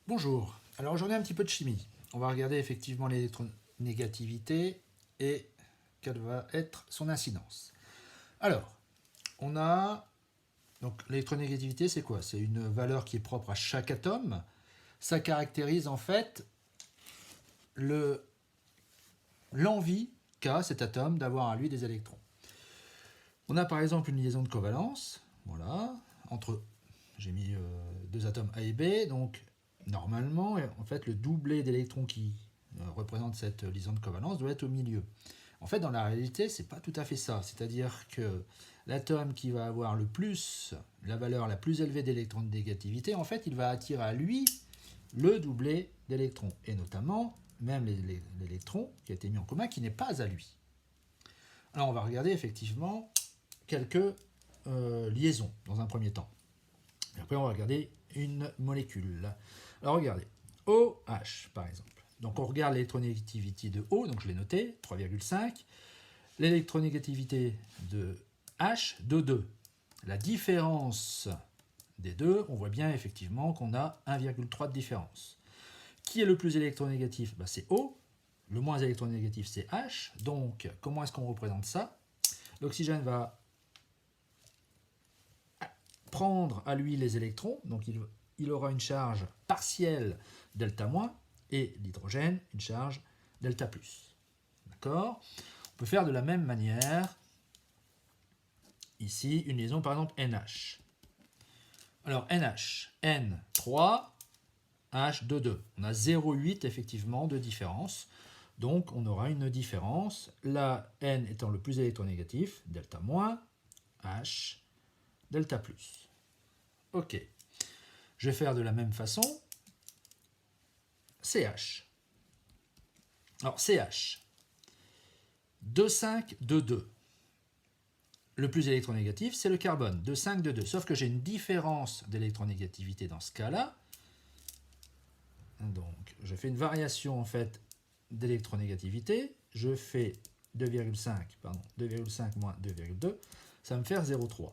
Bonjour, alors aujourd'hui un petit peu de chimie. On va regarder effectivement l'électronégativité et quelle va être son incidence. Alors, on a, donc l'électronégativité c'est quoi? C'est une valeur qui est propre à chaque atome. Ça caractérise en fait l'envie qu'a cet atome d'avoir à lui des électrons. On a par exemple une liaison de covalence, voilà, entre, j'ai mis deux atomes A et B, donc normalement, en fait, le doublet d'électrons qui représente cette liaison de covalence doit être au milieu. En fait, dans la réalité, c'est pas tout à fait ça. C'est-à-dire que l'atome qui va avoir le plus, la valeur la plus élevée d'électronégativité, en fait, il va attirer à lui le doublet d'électrons, et notamment même l'électron qui a été mis en commun qui n'est pas à lui. Alors, on va regarder effectivement quelques liaisons dans un premier temps. Et après, on va regarder une molécule. Alors, regardez, OH par exemple. Donc, on regarde l'électronégativité de O, donc je l'ai noté, 3,5. L'électronégativité de H, de 2. La différence des deux, on voit bien effectivement qu'on a 1,3 de différence. Qui est le plus électronégatif? C'est O. Le moins électronégatif, c'est H. Donc, comment est-ce qu'on représente ça? L'oxygène va prendre à lui les électrons, donc il aura une charge partielle delta-, et l'hydrogène une charge delta+. D'accord? On peut faire de la même manière, ici, une liaison par exemple NH. Alors NH, N3, H, 2. On a 0,8 effectivement de différence. Donc on aura une différence, la N étant le plus électronégatif, delta-, H, delta+. Ok. Je vais faire de la même façon CH. Alors CH, 2,5, 2,2. Le plus électronégatif, c'est le carbone, 2,5, 2,2. Sauf que j'ai une différence d'électronégativité dans ce cas-là. Donc, je fais une variation en fait d'électronégativité. Je fais 2,5 moins 2,2. Ça va me faire 0,3.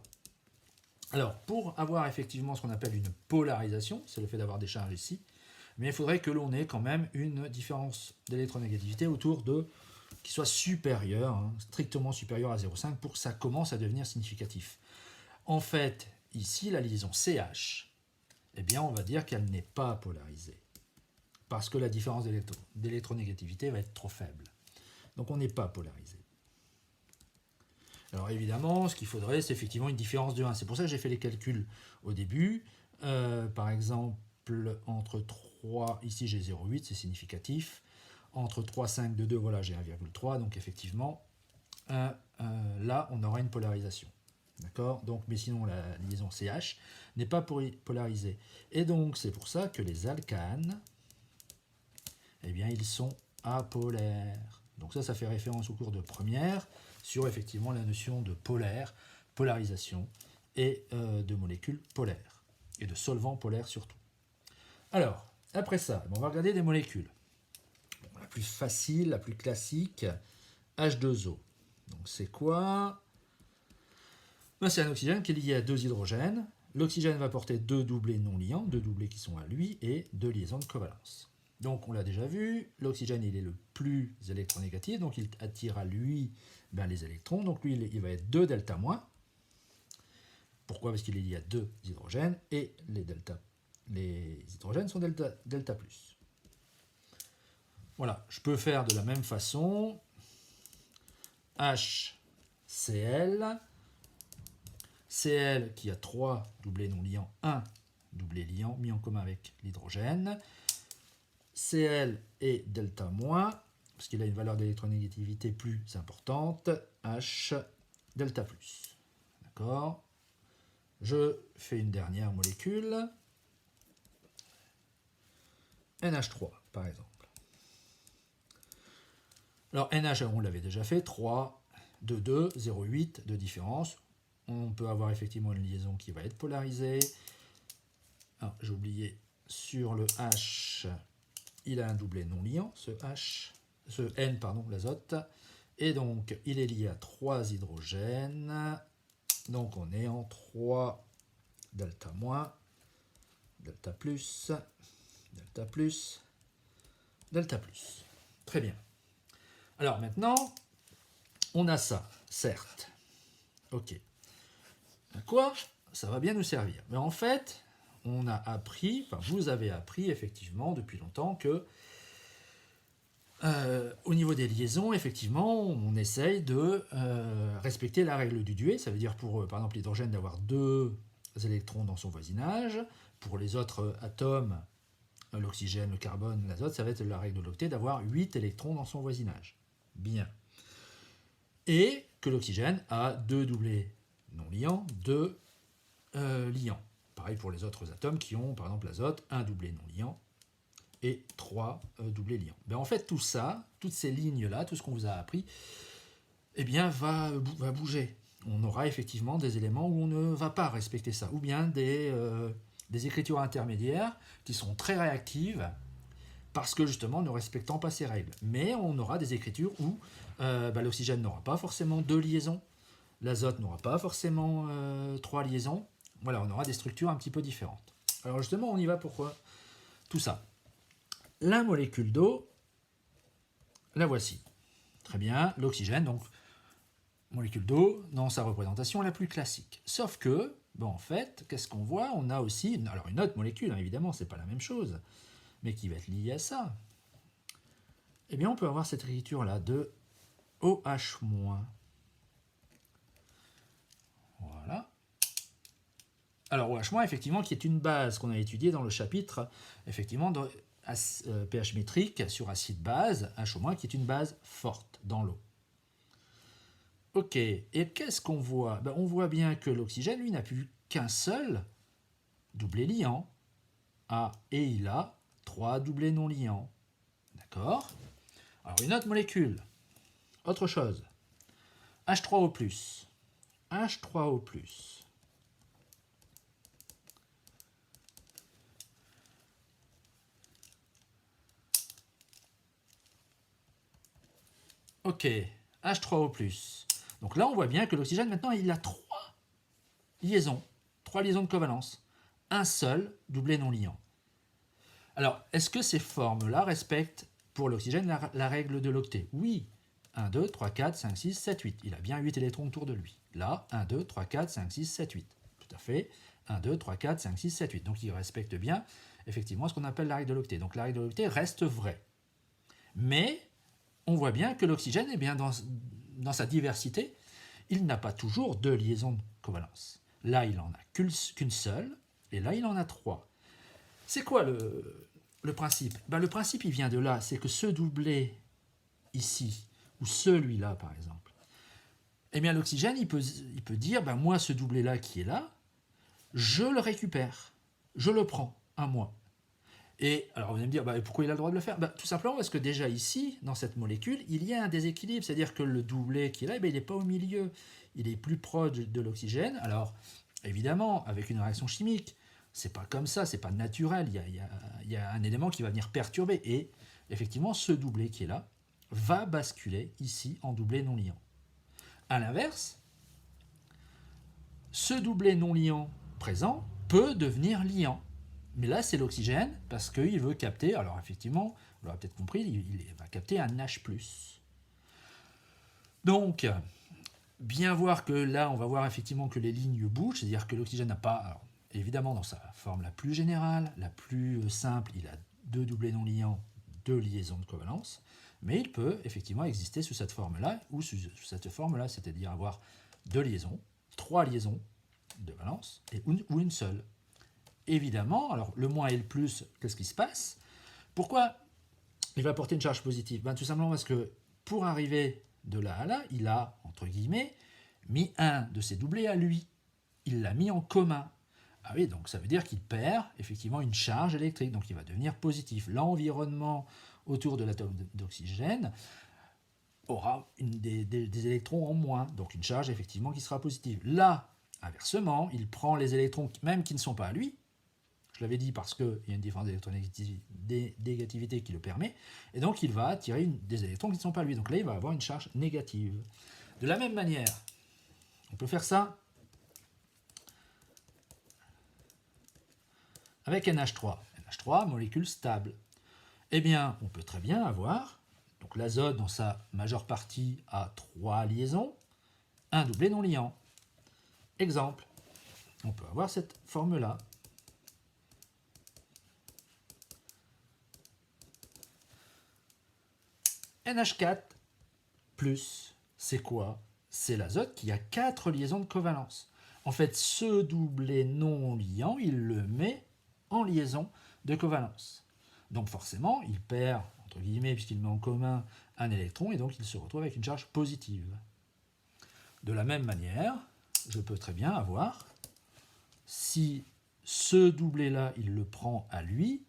Alors, pour avoir effectivement ce qu'on appelle une polarisation, c'est le fait d'avoir des charges ici, mais il faudrait que l'on ait quand même une différence d'électronégativité autour de qui soit supérieure, strictement supérieure à 0,5 pour que ça commence à devenir significatif. En fait, ici, la liaison CH, eh bien, on va dire qu'elle n'est pas polarisée parce que la différence d'électronégativité va être trop faible. Donc, on n'est pas polarisé. Alors, évidemment, ce qu'il faudrait, c'est effectivement une différence de 1. C'est pour ça que j'ai fait les calculs au début. Par exemple, entre 3, ici j'ai 0,8, c'est significatif. Entre 3, 5, 2, 2, voilà, j'ai 1,3. Donc, effectivement, là, on aura une polarisation. D'accord? Donc, mais sinon, la liaison CH n'est pas polarisée. Et donc, c'est pour ça que les alcanes, eh bien, ils sont apolaires. Donc ça fait référence au cours de première sur effectivement la notion de polaire, polarisation, et de molécules polaires, et de solvants polaires surtout. Alors, après ça, on va regarder des molécules. Bon, la plus facile, la plus classique, H2O. Donc c'est quoi? C'est un oxygène qui est lié à deux hydrogènes. L'oxygène va porter deux doublés non liants, deux doublés qui sont à lui, et deux liaisons de covalence. Donc on l'a déjà vu, l'oxygène il est le plus électronégatif, donc il attire à lui les électrons, donc lui il va être 2 delta-. Pourquoi? Parce qu'il est lié à deux hydrogènes, et les hydrogènes sont delta+. Voilà, je peux faire de la même façon, HCl, Cl qui a 3 doublés non liants, 1 doublé liant mis en commun avec l'hydrogène, Cl est delta-, parce qu'il a une valeur d'électronégativité plus importante, H delta+. D'accord? Je fais une dernière molécule, NH3 par exemple. Alors NH, on l'avait déjà fait, 3, 2, 2, 0,8 de différence. On peut avoir effectivement une liaison qui va être polarisée. J'ai oublié, sur le H, il a un doublet non liant, ce N, l'azote, et donc il est lié à 3 hydrogènes, donc on est en 3 delta-, delta+, delta plus, delta plus. Très bien. Alors maintenant, on a ça, certes. Ok. À quoi ça va bien nous servir? Mais en fait, on a appris, enfin vous avez appris effectivement depuis longtemps que au niveau des liaisons, effectivement, on essaye de respecter la règle du Duet. Ça veut dire pour, par exemple, l'hydrogène d'avoir 2 électrons dans son voisinage. Pour les autres atomes, l'oxygène, le carbone, l'azote, ça va être la règle de l'octet d'avoir 8 électrons dans son voisinage. Bien. Et que l'oxygène a 2 doublés non liants, 2 liants. Pareil pour les autres atomes qui ont, par exemple, l'azote, un doublé non liant et 3 doublés liants. Ben en fait, tout ça, toutes ces lignes-là, tout ce qu'on vous a appris, eh bien, va bouger. On aura effectivement des éléments où on ne va pas respecter ça, ou bien des écritures intermédiaires qui sont très réactives parce que justement ne respectant pas ces règles. Mais on aura des écritures où l'oxygène n'aura pas forcément 2 liaisons, l'azote n'aura pas forcément 3 liaisons. Voilà, on aura des structures un petit peu différentes. Alors justement, on y va pour tout ça. La molécule d'eau, la voici. Très bien, l'oxygène, donc molécule d'eau dans sa représentation la plus classique. Sauf que, bon, en fait, qu'est-ce qu'on voit? On a aussi, alors une autre molécule, hein, évidemment, c'est pas la même chose, mais qui va être liée à ça. Eh bien, on peut avoir cette écriture-là de OH-. Voilà. Alors OH-, effectivement, qui est une base qu'on a étudiée dans le chapitre, effectivement, de pH métrique sur acide base, H-, qui est une base forte dans l'eau. Ok, et qu'est-ce qu'on voit? Ben, on voit bien que l'oxygène, lui, n'a plus qu'un seul doublé liant. Ah, et il a 3 doublés non liants. D'accord? Alors, une autre molécule. Autre chose. H3O+. H3O+. Ok, H3O+. Donc là, on voit bien que l'oxygène, maintenant, il a 3 liaisons. 3 liaisons de covalence. Un seul doublé non liant. Alors, est-ce que ces formes-là respectent pour l'oxygène la règle de l'octet? Oui. 1, 2, 3, 4, 5, 6, 7, 8. Il a bien 8 électrons autour de lui. Là, 1, 2, 3, 4, 5, 6, 7, 8. Tout à fait. 1, 2, 3, 4, 5, 6, 7, 8. Donc il respecte bien, effectivement, ce qu'on appelle la règle de l'octet. Donc la règle de l'octet reste vraie. Mais on voit bien que l'oxygène, eh bien, dans sa diversité, il n'a pas toujours 2 liaisons de covalence. Là, il n'en a qu'une seule, et là, il en a 3. C'est quoi le principe? Ben, le principe, il vient de là. C'est que ce doublé ici, ou celui-là, par exemple, eh bien, l'oxygène, il peut dire, ben, moi, ce doublé-là qui est là, je le récupère. Je le prends, à moi. Et alors, vous allez me dire, ben, pourquoi il a le droit de le faire? Ben, tout simplement parce que déjà ici, dans cette molécule, il y a un déséquilibre. C'est-à-dire que le doublé qui est là, ben, il n'est pas au milieu. Il est plus proche de l'oxygène. Alors, évidemment, avec une réaction chimique, c'est pas comme ça, c'est pas naturel. Il y a un élément qui va venir perturber. Et effectivement, ce doublé qui est là va basculer ici en doublé non liant. A l'inverse, ce doublé non liant présent peut devenir liant. Mais là, c'est l'oxygène parce qu'il veut capter, alors effectivement, on l'aura peut-être compris, il va capter un H+. Donc, bien voir que là, on va voir effectivement que les lignes bougent, c'est-à-dire que l'oxygène n'a pas, alors, évidemment dans sa forme la plus générale, la plus simple, il a 2 doublés non liants, 2 liaisons de covalence, mais il peut effectivement exister sous cette forme-là, ou sous cette forme-là, c'est-à-dire avoir 2 liaisons, 3 liaisons de valence, ou une seule. Évidemment, alors le moins et le plus, qu'est-ce qui se passe? Pourquoi il va apporter une charge positive? Ben, tout simplement parce que pour arriver de là à là, il a, entre guillemets, mis un de ses doublés à lui. Il l'a mis en commun. Ah oui, donc ça veut dire qu'il perd effectivement une charge électrique, donc il va devenir positif. L'environnement autour de l'atome d'oxygène aura des électrons en moins, donc une charge effectivement qui sera positive. Là, inversement, il prend les électrons même qui ne sont pas à lui. Je l'avais dit parce qu'il y a une différence d'électronégativité qui le permet, et donc il va attirer des électrons qui ne sont pas à lui. Donc là, il va avoir une charge négative. De la même manière, on peut faire ça avec NH3. H3, molécule stable. Eh bien, on peut très bien avoir, donc l'azote dans sa majeure partie a 3 liaisons, un doublé non liant. Exemple, on peut avoir cette forme-là. NH4+, c'est quoi? C'est l'azote qui a 4 liaisons de covalence. En fait, ce doublé non liant, il le met en liaison de covalence. Donc forcément, il perd, entre guillemets, puisqu'il met en commun un électron, et donc il se retrouve avec une charge positive. De la même manière, je peux très bien avoir, si ce doublé-là, il le prend à lui,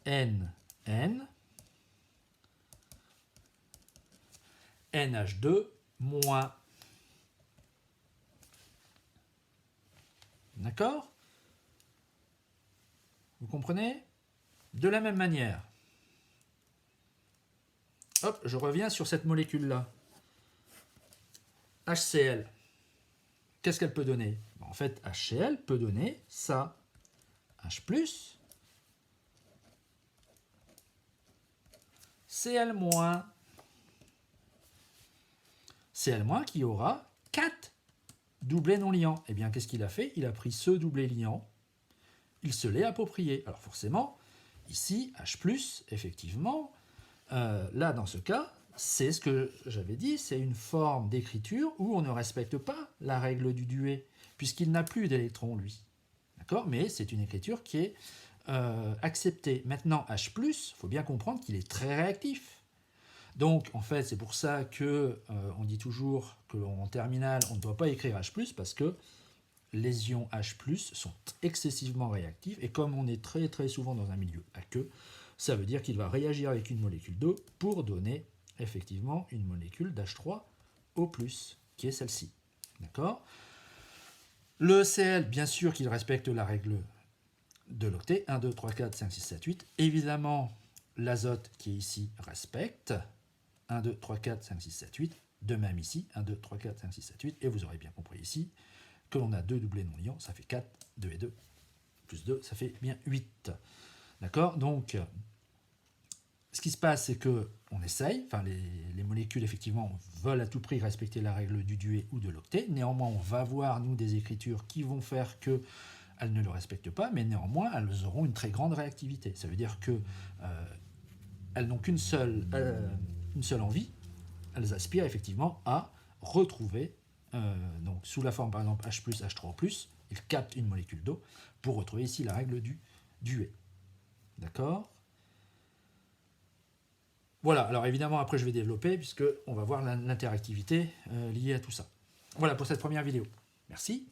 NN, NH2 moins. D'accord? Vous comprenez? De la même manière, hop, je reviens sur cette molécule-là. HCl. Qu'est-ce qu'elle peut donner? En fait, HCl peut donner ça. H+, Cl-. Cl- qui aura 4 doublés non liants. Eh bien, qu'est-ce qu'il a fait? Il a pris ce doublé liant, il se l'est approprié. Alors forcément, ici, H+, effectivement, là, dans ce cas, c'est ce que j'avais dit, c'est une forme d'écriture où on ne respecte pas la règle du duet, puisqu'il n'a plus d'électrons, lui. D'accord? Mais c'est une écriture qui est acceptée. Maintenant, H+, il faut bien comprendre qu'il est très réactif. Donc, en fait, c'est pour ça que on dit toujours qu'en terminale, on ne doit pas écrire H+, parce que les ions H+, sont excessivement réactifs, et comme on est très très souvent dans un milieu aqueux, ça veut dire qu'il va réagir avec une molécule d'eau pour donner effectivement une molécule d'H3O+, qui est celle-ci. D'accord? Le Cl, bien sûr qu'il respecte la règle de l'octet, 1, 2, 3, 4, 5, 6, 7, 8. Évidemment, l'azote qui est ici respecte 1, 2, 3, 4, 5, 6, 7, 8. De même ici, 1, 2, 3, 4, 5, 6, 7, 8. Et vous aurez bien compris ici que l'on a deux doublés non liants, ça fait 4, 2 et 2, plus 2, ça fait bien 8. D'accord? Donc, ce qui se passe, c'est qu'on essaye, enfin les molécules effectivement veulent à tout prix respecter la règle du duet ou de l'octet. Néanmoins, on va voir, nous, des écritures qui vont faire qu'elles ne le respectent pas, mais néanmoins, elles auront une très grande réactivité. Ça veut dire qu'elles n'ont qu'une seule envie, elles aspirent effectivement à retrouver, donc sous la forme par exemple H+, H3+, ils captent une molécule d'eau pour retrouver ici la règle du duet. D'accord? Voilà, alors évidemment après je vais développer puisqu'on va voir l'interactivité liée à tout ça. Voilà pour cette première vidéo. Merci.